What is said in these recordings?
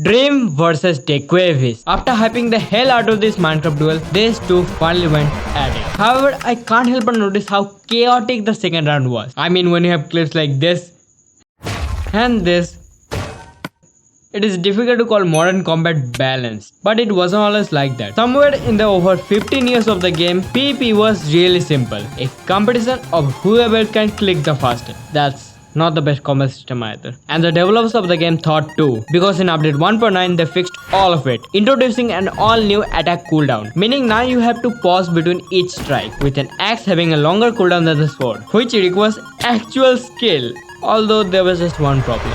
Dream versus Dequavis. After hyping the hell out of this Minecraft duel, these two finally went at it. However, I can't help but notice how chaotic the second round was. I mean, when you have clips like this and this, it is difficult to call modern combat balanced, but it wasn't always like that. Somewhere in the over 15 years of the game, PvP was really simple. A competition of whoever can click the fastest. That's not the best combat system either. And the developers of the game thought too, because in update 1.9 they fixed all of it, introducing an all new attack cooldown, meaning now you have to pause between each strike, with an axe having a longer cooldown than the sword, which requires actual skill, although there was just one problem.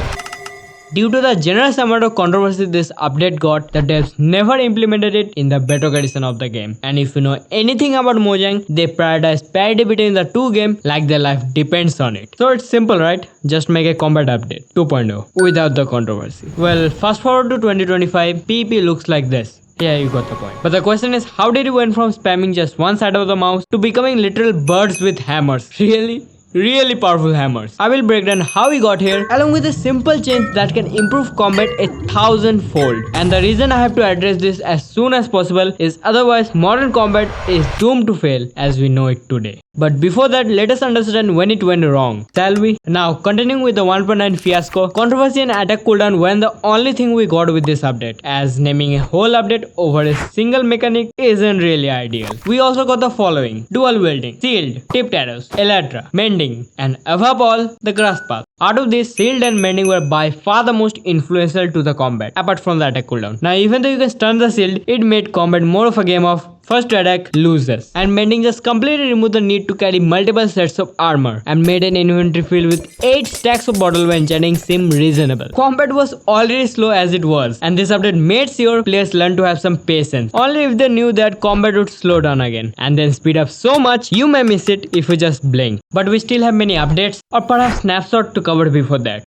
Due to the generous amount of controversy this update got, the devs never implemented it in the beta edition of the game. And if you know anything about Mojang, they prioritize parity between the two games like their life depends on it. So it's simple, right? Just make a combat update 2.0 without the controversy. Well, fast forward to 2025, PvP looks like this. Yeah, you got the point. But the question is, how did you went from spamming just one side of the mouse to becoming literal birds with hammers? Really powerful hammers. I will break down how we got here along with a simple change that can improve combat 1,000-fold. And the reason I have to address this as soon as possible is otherwise modern combat is doomed to fail as we know it today. But before that, let us understand when it went wrong, shall we? Now, continuing with the 1.9 fiasco, controversy and attack cooldown weren't the only thing we got with this update, as naming a whole update over a single mechanic isn't really ideal. We also got the following: dual wielding, shield, tipped arrows, elytra, mending, and above all, the grass path. Out of this, shield and mending were by far the most influential to the combat, apart from the attack cooldown. Now, even though you can stun the shield, it made combat more of a game of first to attack, loses. And mending just completely removed the need to carry multiple sets of armor and made an inventory filled with 8 stacks of bottle when enchanting seemed reasonable. Combat was already slow as it was, and this update made sure players learn to have some patience, only if they knew that combat would slow down again and then speed up so much you may miss it if you just blink. But we still have many updates or perhaps snapshot to cover before that.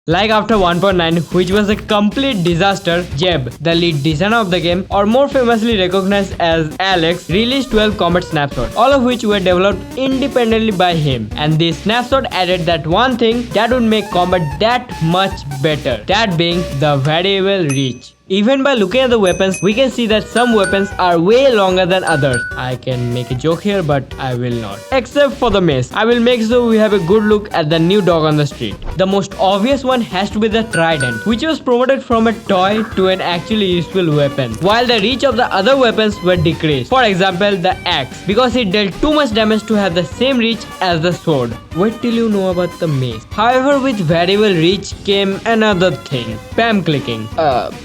Like after 1.9, which was a complete disaster, Jeb, the lead designer of the game, or more famously recognized as Alex, released 12 combat snapshots, all of which were developed independently by him. And this snapshot added that one thing that would make combat that much better, that being the variable reach. Even by looking at the weapons, we can see that some weapons are way longer than others. I can make a joke here, but I will not. Except for the mace. I will make sure we have a good look at the new dog on the street. The most obvious one has to be the trident, which was promoted from a toy to an actually useful weapon, while the reach of the other weapons were decreased. For example, the axe, because it dealt too much damage to have the same reach as the sword. Wait till you know about the mace. However, with variable reach came another thing: spam clicking.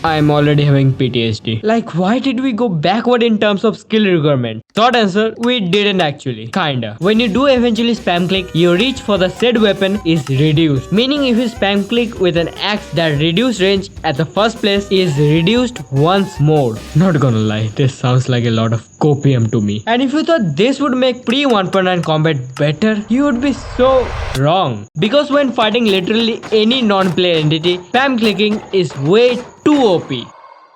I'm already having PTSD. Like, why did we go backward in terms of skill requirement? Short answer, we didn't actually. Kinda. When you do eventually spam click, your reach for the said weapon is reduced. Meaning if you spam click with an axe, that reduced range at the first place is reduced once more. Not gonna lie, this sounds like a lot of copium to me. And if you thought this would make pre 1.9 combat better, you would be so wrong. Because when fighting literally any non-player entity, spam clicking is way too OP.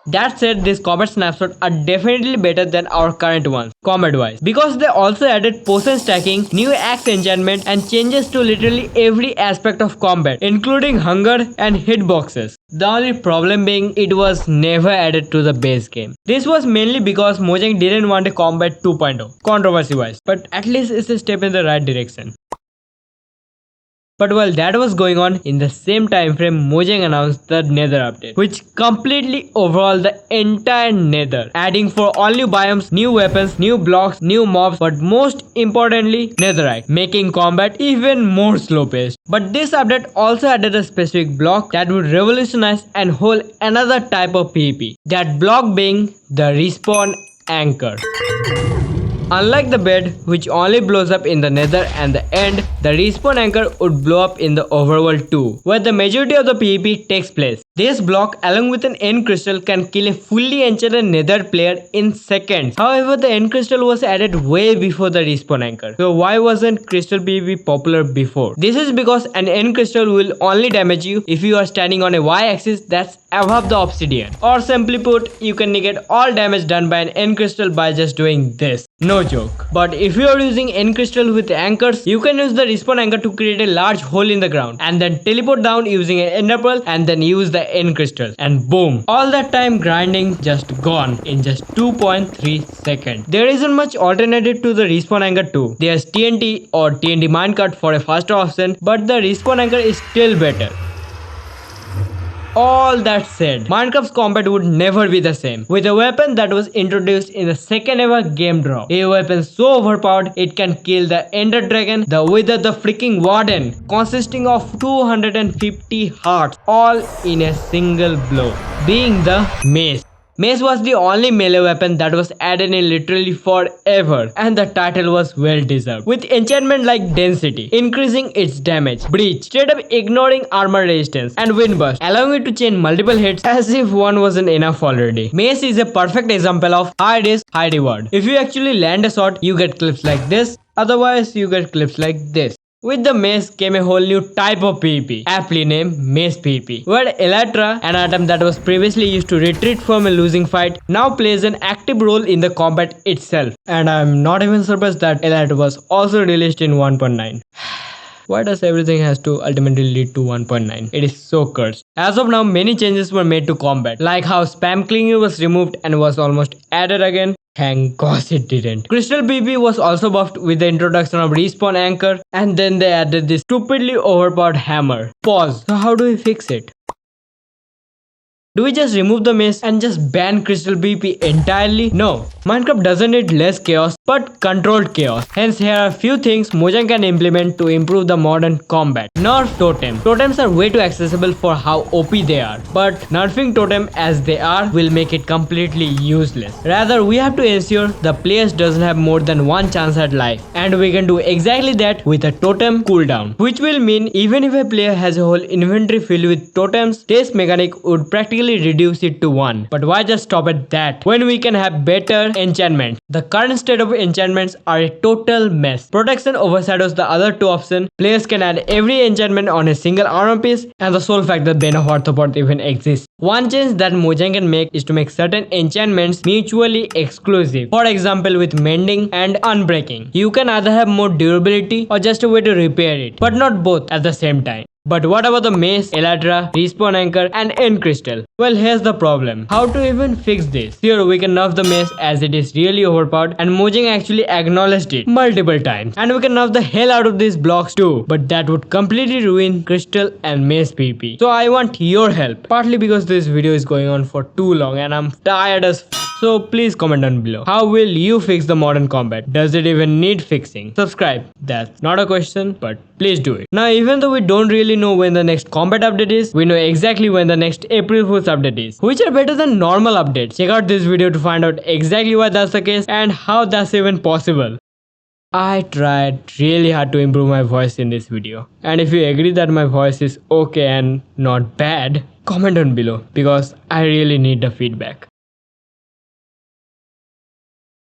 That said, these combat snapshots are definitely better than our current ones, combat wise, because they also added potion stacking, new axe enchantment, and changes to literally every aspect of combat, including hunger and hitboxes. The only problem being it was never added to the base game. This was mainly because Mojang didn't want a combat 2.0, controversy wise, but at least it's a step in the right direction. But while that was going on, in the same time frame, Mojang announced the Nether update, which completely overhauled the entire Nether, adding for all new biomes, new weapons, new blocks, new mobs, but most importantly, Netherite, making combat even more slow paced. But this update also added a specific block that would revolutionize and hold another type of PvP, that block being the respawn anchor. Unlike the bed, which only blows up in the nether and the end, the respawn anchor would blow up in the overworld too, where the majority of the PvP takes place. This block, along with an end crystal, can kill a fully enchanted nether player in seconds. However, the end crystal was added way before the respawn anchor. So why wasn't crystal PvP popular before? This is because an end crystal will only damage you if you are standing on a y-axis that's above the obsidian. Or simply put, you can negate all damage done by an end crystal by just doing this. No joke. But if you are using end crystal with anchors, you can use the respawn anchor to create a large hole in the ground and then teleport down using an ender pearl and then use the end crystal. And boom, all that time grinding just gone in just 2.3 seconds. There isn't much alternative to the respawn anchor too. There's TNT or TNT minecart for a faster option, but the respawn anchor is still better. All that said, Minecraft's combat would never be the same with a weapon that was introduced in the second ever game drop. A weapon so overpowered it can kill the Ender Dragon, the Wither, the freaking Warden, consisting of 250 hearts, all in a single blow, being the Mace. Mace was the only melee weapon that was added in literally forever, and the title was well deserved. With enchantment like Density, increasing its damage, Breach, straight up ignoring armor resistance, and Windburst, allowing it to chain multiple hits as if one wasn't enough already. Mace is a perfect example of high risk, high reward. If you actually land a shot, you get clips like this, otherwise you get clips like this. With the mace came a whole new type of PvP, aptly named Mace PvP, where Elytra, an item that was previously used to retreat from a losing fight, now plays an active role in the combat itself. And I'm not even surprised that Elytra was also released in 1.9. Why does everything has to ultimately lead to 1.9? It is so cursed. As of now, many changes were made to combat, like how spam clinging was removed and was almost added again. Thank gosh it didn't. Crystal PvP was also buffed with the introduction of respawn anchor, and then they added this stupidly overpowered hammer. Pause. So how do we fix it? Do we just remove the mace and just ban Crystal PvP entirely? No. Minecraft doesn't need less chaos but controlled chaos. Hence here are a few things Mojang can implement to improve the modern combat. Nerf totems. Totems are way too accessible for how OP they are. But nerfing totem as they are will make it completely useless. Rather, we have to ensure the players doesn't have more than one chance at life. And we can do exactly that with a totem cooldown. Which will mean even if a player has a whole inventory filled with totems, this mechanic would practically reduce it to 1. But why just stop at that when we can have better enchantments? The current state of enchantments are a total mess. Protection overshadows the other two options. Players can add every enchantment on a single armor piece, and the sole fact that Bane of Orthopod even exists. One change that Mojang can make is to make certain enchantments mutually exclusive. For example, with mending and unbreaking, you can either have more durability or just a way to repair it, but not both at the same time. But what about the mace, elytra, respawn anchor and end crystal? Well, here's the problem. How to even fix this? Sure, we can nerf the mace as it is really overpowered, and Mojang actually acknowledged it multiple times. And we can nerf the hell out of these blocks too, but that would completely ruin crystal and mace PvP. So I want your help, partly because this video is going on for too long and I'm tired as so please comment down below. How will you fix the modern combat? Does it even need fixing? Subscribe. That's not a question, but please do it. Now, even though we don't really know when the next combat update is, we know exactly when the next April Fool's update is, which are better than normal updates. Check out this video to find out exactly why that's the case and how that's even possible. I tried really hard to improve my voice in this video. And if you agree that my voice is okay and not bad, comment down below because I really need the feedback.